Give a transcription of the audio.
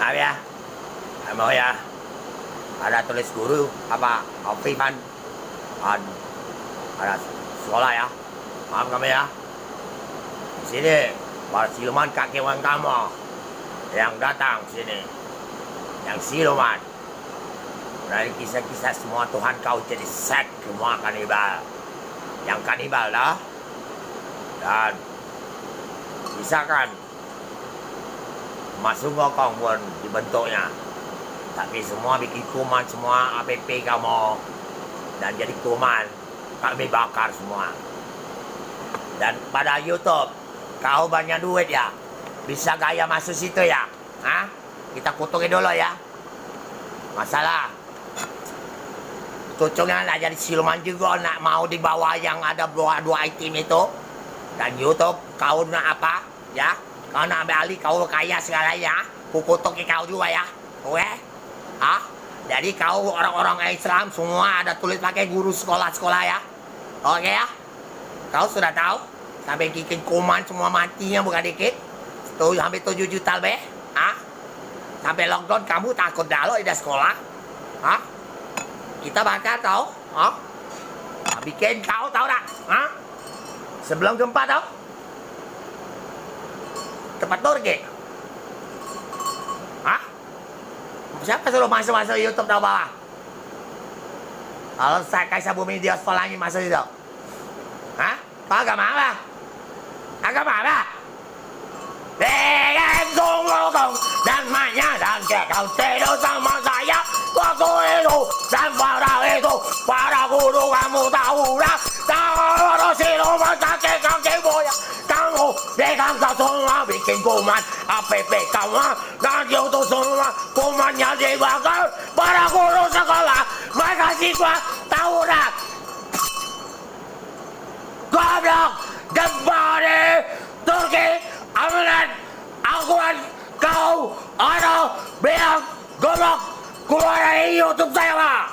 Maaf ya, mau ya. Ada tulis guru apa? Alfiman. Ada sekolah ya. Maaf kami ya. Di sini para siluman kaki orang kamu yang datang sini. Yang siluman. Dari kisah-kisah semua Tuhan kau jadi set semua kanibal. Yang kanibal dah. Dan bisa kan masuk ngokong pun dibentuknya. Tapi semua bikin kuman semua APP kamu. Dan jadi kuman kami bakar semua. Dan pada YouTube kau banyak duit ya. Bisa gaya masuk situ ya. Hah? Kita kutukin dulu ya. Masalah cucungnya nak jadi siluman juga, nak mau di bawah yang ada dua item itu. Dan YouTube kau nak apa ya? Kau nak ambil kau kaya segala ya. Kukutuk kau juga ya. Oke? Ah? Jadi kau orang-orang Islam semua ada tulis pakai guru sekolah-sekolah ya. Oke ya? Kau sudah tahu? Sampai bikin kuman semua matinya bukan dikit. Tuh hampir 7 juta lebih. Ah? Sampai lockdown kamu takut dah lo di sekolah. Hah? Kita bakar tau? Hah? Bikin kau tahu tak? Hah? Sebelum gempa tau? Tempat Turki. Hah? Siapa suruh masuk YouTube tau bawah? Kalau saya kasih bumi dia sekolahnya masuk itu. Hah? Kau agama apa? Agama apa? Dengan sungguh dan menyadang kau tidur sama saya waktu itu dan pada itu para guru kamu tahu lah kalau siluman kaki boya kamu dengan semua bikin kuman APP kamu dan YouTube semua kumannya dibakar para guru sekolah mereka siswa tahu lah goblok kembali Turki Aminan akuan kau ada bilang goblok keluar dari YouTube saya pak.